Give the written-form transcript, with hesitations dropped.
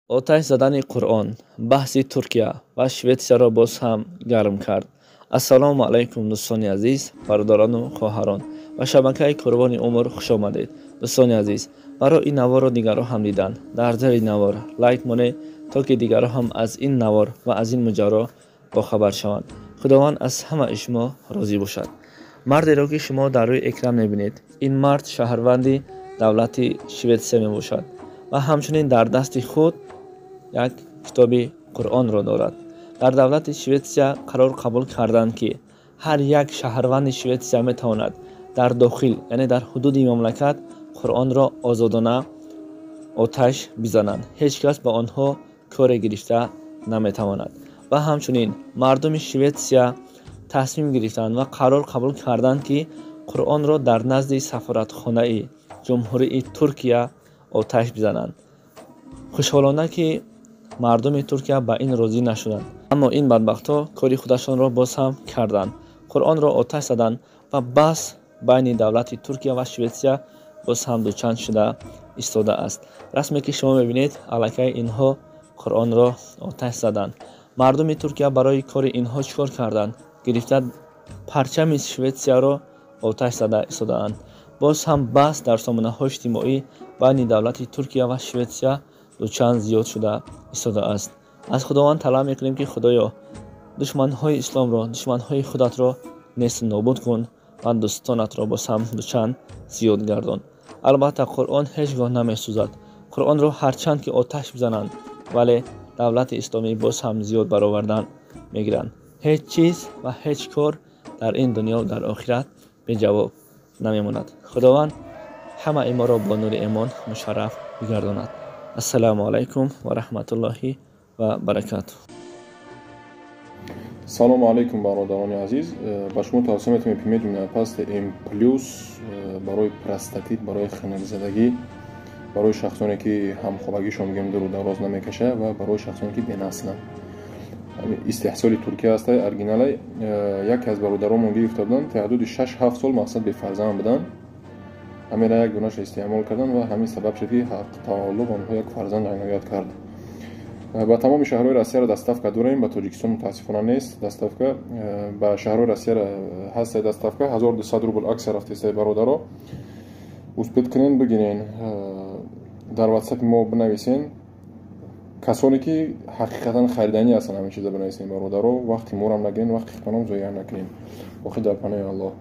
آتش زدن قرآن، بحث ترکیه و شویتسیا را باز هم گرم کرد. السلام علیکم دوستان عزیز، برادران و خواهران و شبکه قربان عمر خوش آمدید. دوستان عزیز، برای این نوار را دیگران هم دیدن، در زیر نوار لایک مونه تا که دیگران هم از این نوار و از این ماجرا با خبر شوند. خداوند از همه شما راضی باشد. مردی را که شما در روی اکران میبینید، این مرد شهروند دولت شویتسیا می باشد و همچنین در دست خود یک کتاب قرآن را دارد. در دولت شویتسیا قرار قبول کردند که هر یک شهروند شویتسیا میتواند در داخل یعنی در حدود مملکت قرآن را آزادانه آتش بزنند. هیچ کس به آنها کار گرفته نمیتواند. و همچنین مردم شویتسیا تصمیم گرفتند و قرار قبول کردند که قرآن را در نزد سفارتخانه جمهوری ترکیه آتش بزنند. خوشحالانه که مردم ترکیه به این راضی نشدند، اما این بدبخت‌ها کاری خودشان را باز هم کردند. قرآن را آتش زدند و بس بین دولت ترکیه و شویتسیا باز هم دوچند شده ایستاده است. رسمی که شما می‌بینید علیه اینها قرآن را آتش زدند. مردم ترکیه برای کار اینها چیکار کردند؟ گرفته پرچم شویتسیا را آتش زده ایستاده‌اند. باز هم بحث در سامانه‌های اجتماعی بین دولت ترکیه و شویتسیا دوچند زیاد شده ایستاده است. از خداوند طلب میکنیم که خدایا دشمنهای اسلام را، دشمنهای خودت را نیست نابود کن و دوستانت را باز هم دوچند زیاد گردان. البته قرآن هیچگاه نمیسوزد. قرآن را هرچند که آتش بزنند ولی دولت اسلامی باز هم زیاد برآوردن میگیرند. هیچ چیز و هیچ کار در این دنیا و در آخرت بی جواب نمیماند. خداوند همه ما را با نور ایمان مشرف بگرداند. السلام علیکم و رحمت الله و برکاته. سلام علیکم برادران عزیز. با شما توصیه می‌کنم می‌تونید پاست ام پلس برای پرستاتیت، برای خنک‌زدگی، برای شخصانی که همخوابگیشون میگم دراز نمیکشه و برای شخصانی که بی‌نسلن. استحصال ترکیه است. اورجینال یک از برادرامون گرفته بودن تا حدود 6-7 سال مقصد به فرزند بدن. همین را یک گونه‌اش استعمال کردن و همین سبب شد که حق تعالی آنها یک فرزند عنایت کرد. با تمام شهرهای روسیه را دستافکا داریم. با تاجیکستان متاسفانه نیست دستافکا. با شهرهای روسیه را هست دستافکا 1200 روبل عکس رفت است برادرها. успет کنین بگیرین. در واتساپ ما بنویسین. کسانی که حقیقتا خریدنی هستن همین چیزا بنویسین برادرها. وقتی مورم نگیرین، وقتی خودم ضایع نکنین. واقعا در پناه الله.